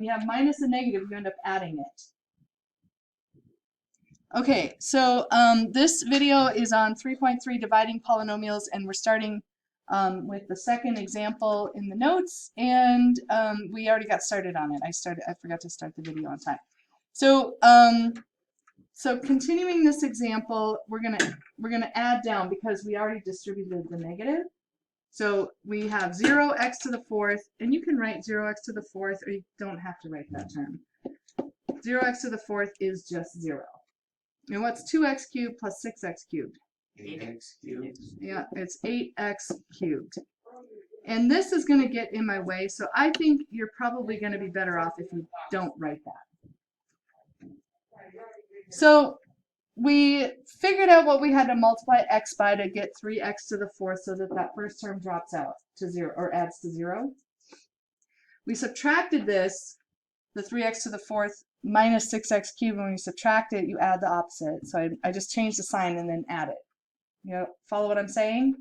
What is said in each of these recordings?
you have minus a negative, you end up adding it. Okay, so this video is on 3.3 dividing polynomials, and we're starting with the second example in the notes, and we already got started on it. I forgot to start the video on time. So so continuing this example, we're gonna add down because we already distributed the negative. So we have 0x to the fourth, and you can write 0x to the fourth, or you don't have to write that term. 0x to the fourth is just 0. And what's 2x cubed plus 6x cubed? 8x cubed. Yeah, it's 8x cubed. And this is going to get in my way, so I think you're probably going to be better off if you don't write that. So we figured out what we had to multiply x by to get 3x to the fourth so that that first term drops out to 0 or adds to 0. We subtracted this, the 3x to the fourth minus 6x cubed. When you subtract it, you add the opposite. So I just changed the sign and then add it. You know, follow what I'm saying?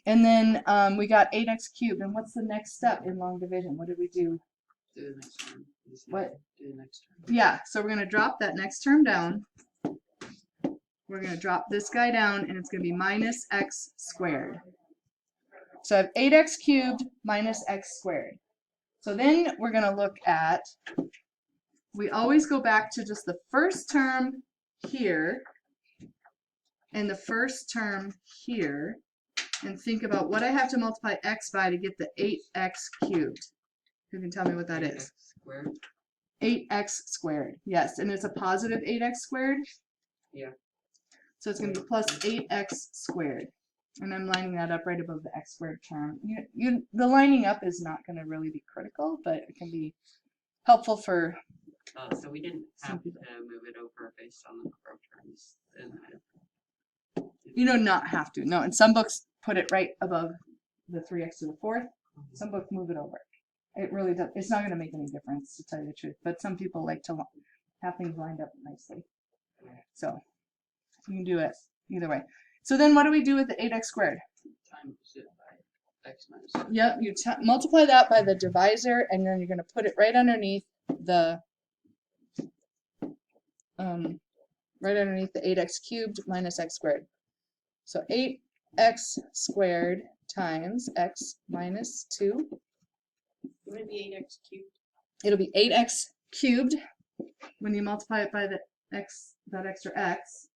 And then we got 8x cubed. And what's the next step in long division? What did we do? Do the next term. What? Do the next term. Yeah, so we're going to drop that next term down. We're going to drop this guy down, and it's going to be minus x squared. So I have 8x cubed minus x squared. So then we're going to look at, we always go back to just the first term here and the first term here and think about what I have to multiply x by to get the 8x cubed. Who can tell me what that is? Squared. 8x squared. Yes, and it's a positive 8x squared. Yeah. So it's going to be plus 8x squared. And I'm lining that up right above the x squared term. The lining up is not going to really be critical, but it can be helpful for... So we didn't have to move it over based on the number of terms. You know, not have to. No, and some books put it right above the 3x to the fourth. Some books move it over. It really does. It's not going to make any difference, to tell you the truth. But some people like to have things lined up nicely. So you can do it either way. So then what do we do with the 8x squared? Times it by x minus. Yep, you multiply that by the divisor, and then you're going to put it right underneath the 8x cubed minus x squared. So 8x squared times x minus 2. Would it be 8x cubed? It'll be 8x cubed when you multiply it by the x, that extra x.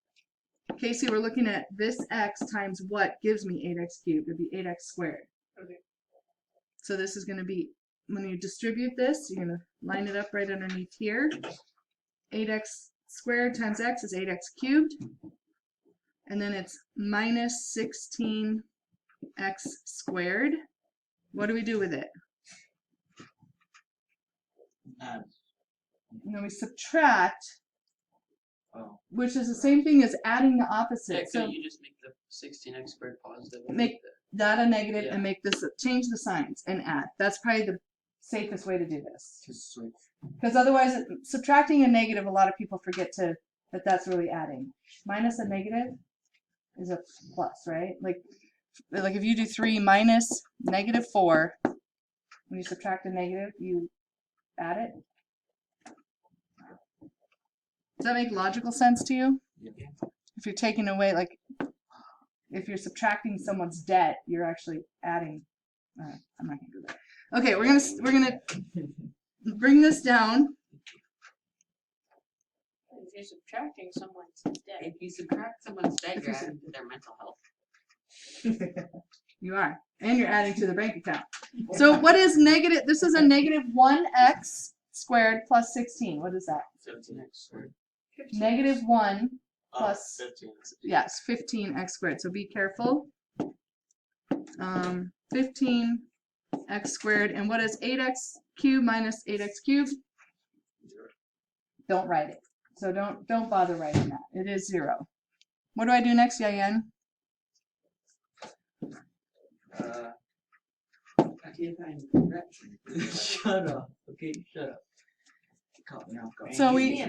Casey, we're looking at this x times what gives me 8x cubed. It'd be 8x squared. Okay. So this is going to be, when you distribute this, you're going to line it up right underneath here. 8x squared times x is 8x cubed. And then it's minus 16x squared. What do we do with it? Add. And then we subtract, which is the Oh. same thing as adding the opposite. Yeah, So you just make the 16x squared positive. make that a negative, Yeah. and make this, change the signs and add. That's probably the safest way to do this. Because otherwise, subtracting a negative, a lot of people forget that that's really adding. Minus a negative is a plus, right? Like if you do 3 minus negative 4, when you subtract a negative, you add it. Does that make logical sense to you? Yeah. If you're taking away, like, if you're subtracting someone's debt, you're actually adding. I'm not gonna do that. Okay, we're gonna bring this down. If you're subtracting someone's debt. If you subtract someone's debt, you're adding to their mental health. You are, and you're adding to the bank account. So what is negative? This is a negative 1x squared plus 16. What is that? 17x squared. Negative 1 plus 15. yes, 15x squared. So be careful. 15x squared, and what is 8x cubed minus 8x cubed? 0. Don't write it. So don't bother writing that. It is 0. What do I do next, Yayan? I can't find the correction. Shut up. Okay, shut up. Caught me off guard. So we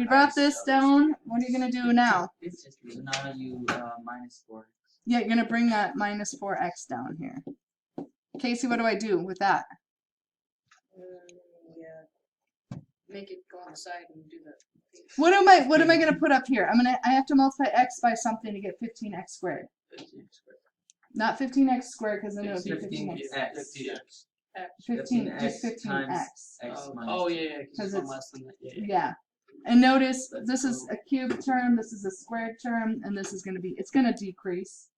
brought this down. What are you gonna do now? It's just so now you minus 4. Yeah, you're gonna bring that minus 4x down here. Casey, what do I do with that? Yeah. Make it go on the side and do the. What am I gonna put up here? I have to multiply x by something to get 15x squared. 15 squared. Not 15x squared, because then it would be 15 15x. x. 15x. 15, just 15x 15x. times x Oh, minus oh two. yeah, yeah, Because because it's one it's- less than that. Yeah, yeah. Yeah. And notice That's this is cool. a cubed term, this is a squared term, and this is gonna be, it's gonna decrease.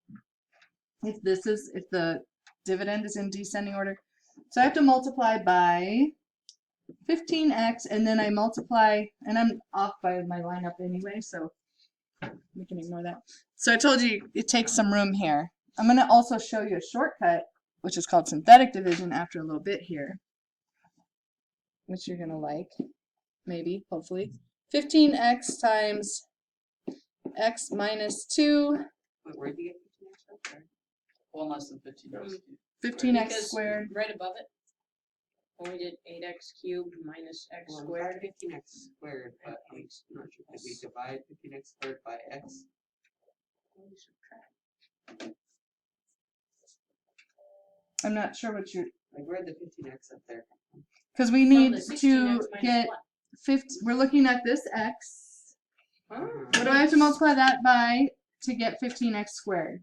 If the dividend is in descending order. So I have to multiply by 15x, and then I multiply, and I'm off by my lineup anyway, so we can ignore that. So I told you it takes some room here. I'm going to also show you a shortcut, which is called synthetic division after a little bit here, which you're going to like, maybe, hopefully. 15x times x minus 2, Wait, where'd you get 15x from? Sorry. One less than 15. 15x Because squared. right above it, when we did 8x cubed minus x Well, squared. 15x squared, but I'm not sure if we divide 15x squared by x. when we subtract. I'm not sure what you're, Like, where'd the 15x up there come from? because we From need the to 16x minus get what? 50, we're looking at this x. Huh? What do I have to multiply that by to get 15x squared?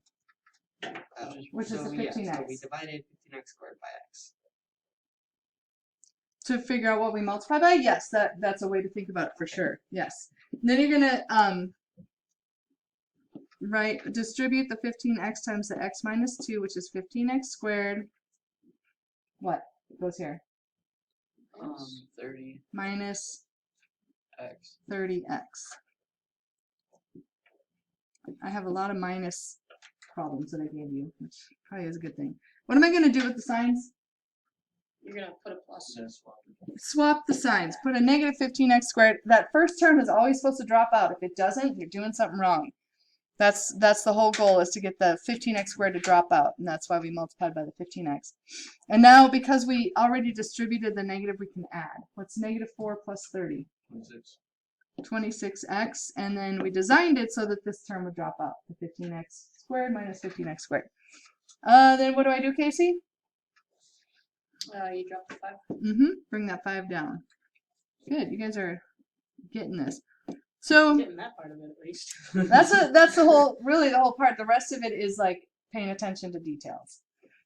Which is the So, yeah, 15x. so we divided 15x squared by x. To figure out what we multiply by? Yes, that's a way to think about it for sure. Yes. And then you're gonna distribute the 15x times the x minus 2, which is 15x squared. What goes here? 30x. Minus 30x. I have a lot of minus problems that I gave you, which probably is a good thing. What am I gonna do with the signs? You're gonna put a plus. Swap the signs. Put a negative 15x squared. That first term is always supposed to drop out. If it doesn't, you're doing something wrong. That's the whole goal, is to get the 15x squared to drop out, and that's why we multiplied by the 15x. And now, because we already distributed the negative, we can add. What's negative 4 plus 30? 26x, and then we designed it so that this term would drop out. The 15x squared minus 15x squared. Then what do I do, Casey? You drop the 5. Bring that 5 down. Good, you guys are getting this. So Getting that part of it at least. that's the whole, really the whole part. The rest of it is like paying attention to details.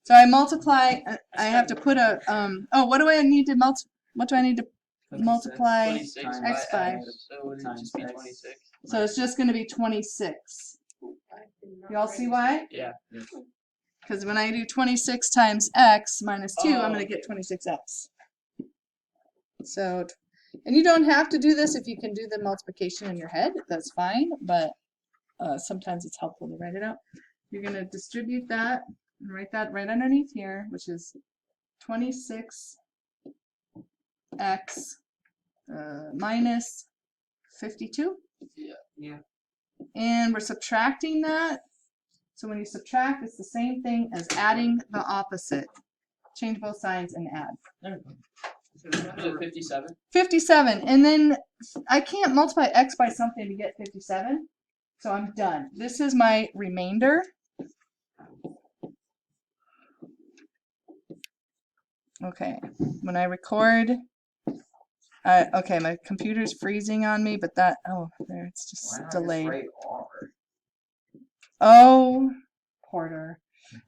So I multiply, I have to put a, what do I need to multiply 26 x by? So would it just be 26? So it's just going to be 26. Y'all see why? Yeah. Because when I do 26 times x minus 2, I'm Oh, going to get 26x. So, and you don't have to do this if you can do the multiplication in your head. That's fine, but sometimes it's helpful to write it out. You're going to distribute that and write that right underneath here, which is 26x minus 52. Yeah. And we're subtracting that. So when you subtract, it's the same thing as adding the opposite. Change both signs and add. Is it 57? 57. And then I can't multiply x by something to get 57. So I'm done. This is my remainder. Okay. When I record, okay, my computer's freezing on me, but that, oh, there, it's just delayed. Oh, Porter.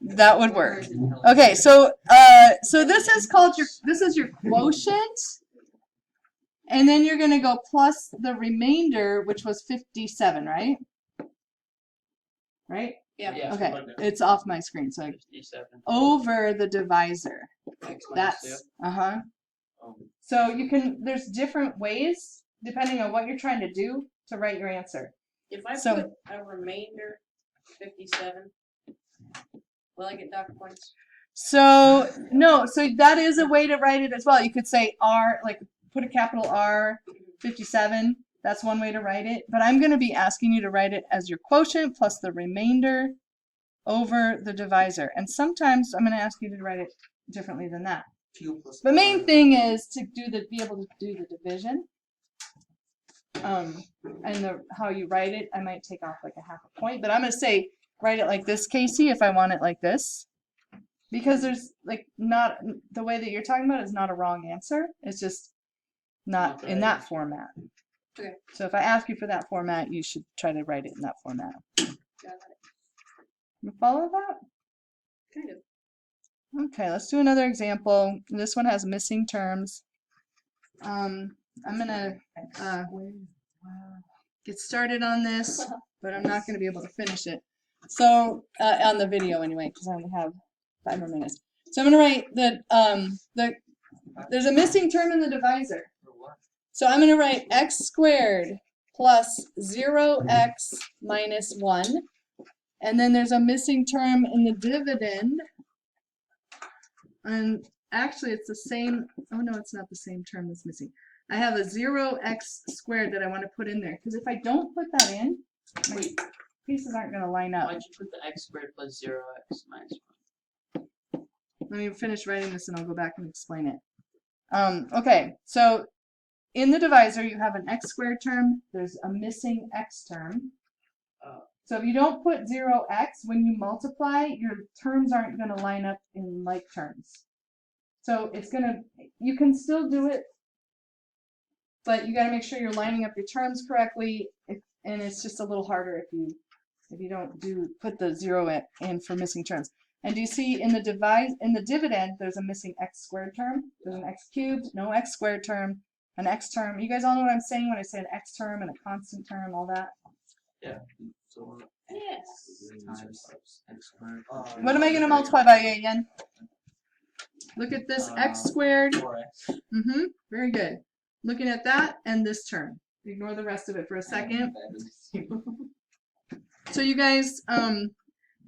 That would work. Okay, so this is called your quotient. And then you're gonna go plus the remainder, which was 57, right? Right? Yeah. Okay, it's off my screen, so 57. over the divisor. X minus That's So you can, there's different ways depending on what you're trying to do to write your answer. If I So- put a remainder 57, will I get dock points? So no, so that is a way to write it as well. You could say R, like put a capital R, 57. That's one way to write it. But I'm going to be asking you to write it as your quotient plus the remainder over the divisor. And sometimes I'm going to ask you to write it differently than that. The main thing is to be able to do the division. And how you write it, I might take off like a half a point, but I'm going to say write it like this, Casey, if I want it like this. Because there's like not, the way that you're talking about is not a wrong answer. It's just not in that format. Okay. So if I ask you for that format, you should try to write it in that format. Got it. You follow that? Kind of. Okay, let's do another example. This one has missing terms. I'm gonna get started on this, but I'm not gonna be able to finish it. So on the video anyway, because I only have 5 more minutes. So I'm gonna write there's a missing term in the divisor. So I'm gonna write x squared plus 0x minus 1. And then there's a missing term in the dividend. And actually it's the same, oh no, it's not the same term that's missing. I have a 0x squared that I want to put in there. Because if I don't put that in, my pieces aren't going to line up. Why'd you put the x squared plus 0x minus 1? Let me finish writing this and I'll go back and explain it. Okay, so in the divisor you have an x squared term, there's a missing x term. So if you don't put 0x, when you multiply, your terms aren't going to line up in like terms. So it's going to, you can still do it, but you got to make sure you're lining up your terms correctly, and it's just a little harder if you don't put the 0 in for missing terms. And do you see in the dividend, there's a missing x squared term, there's an x cubed, no x squared term, an x term. You guys all know what I'm saying when I say an x term and a constant term, all that? Yeah. So Yes. times x squared. What am I going to multiply by again? Look at this x squared. 4x. Very good. Looking at that and this term. Ignore the rest of it for a second. So you guys,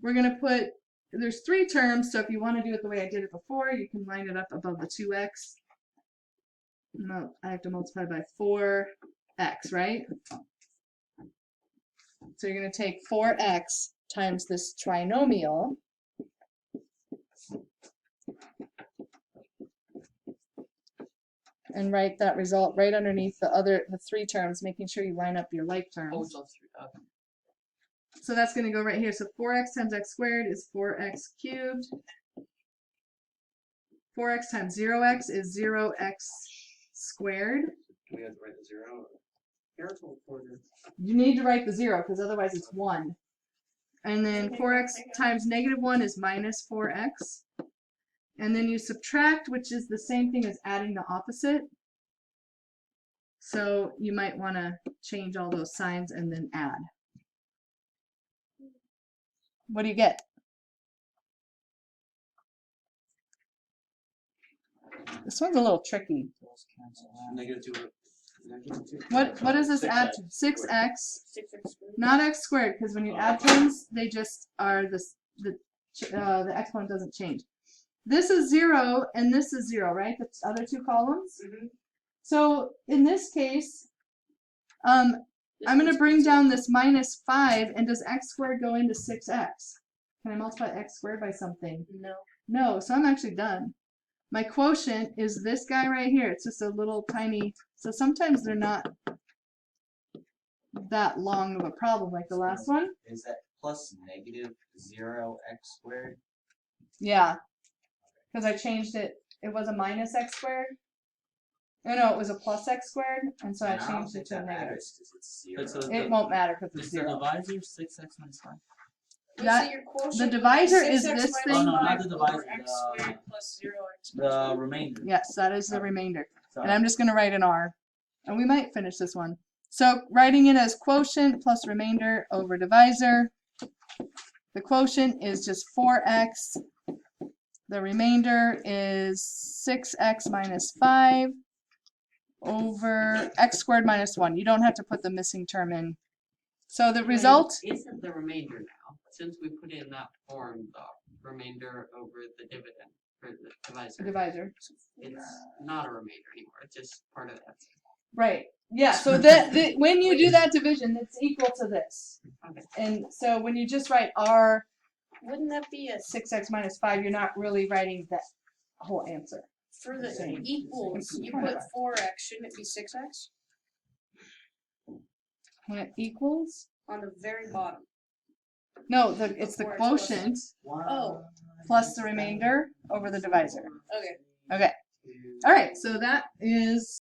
we're going to put, there's 3 terms, so if you want to do it the way I did it before, you can line it up above the 2x. No, I have to multiply by 4x, right? So you're going to take 4x times this trinomial. And write that result right underneath the 3 terms, making sure you line up your like terms. Oh, it's all 3. Okay. So that's going to go right here. So 4x times x squared is 4x cubed. 4x times 0x is 0x squared. We have to write the 0. Careful, Porter. You need to write the 0 because otherwise it's 1. And then 4x times negative 1 is minus 4x. And then you subtract, which is the same thing as adding the opposite. So you might want to change all those signs and then add. What do you get? This one's a little tricky. Negative 2. What does this add to? 6x. 6x squared. Not x squared, because when you add terms, they just are the exponent doesn't change. This is 0 and this is 0, right? The other 2 columns. So in this case, I'm going to bring down this minus 5, and does x squared go into 6x? Can I multiply x squared by something? No. No, so I'm actually done. My quotient is this guy right here. It's just a little tiny, so sometimes they're not that long of a problem like the last one. Is that plus negative 0x squared? Yeah, because I changed it. It was a minus x squared. Oh, no, it was a plus x squared, and so I changed it to a negative. It's 0. But so It won't matter because it's is the 0. divisor 6x minus 5? That- So your quotient the divisor is 6x this minus thing. Oh, no, not 5 the over divisor, x squared plus 0x. The remainder. Yes, that is the remainder. Sorry. And I'm just going to write an R. And we might finish this one. So writing it as quotient plus remainder over divisor. The quotient is just 4x. The remainder is 6x minus 5 over x squared minus 1. You don't have to put the missing term in. So the result, Isn't the remainder now, since we put in that form, the remainder over the dividend, or the divisor, divisor. it's not a remainder anymore, it's just part of that. Right. Yeah, so when you do that division, it's equal to this. Okay. And so when you just write R Wouldn't that be a 6x minus 5, you're not really writing that whole answer. for the Same. equals? You put 4x, shouldn't it be 6x When it equals, on the very bottom? No, it's the quotient Oh. plus the remainder over the divisor. Okay. Okay. All right, so that is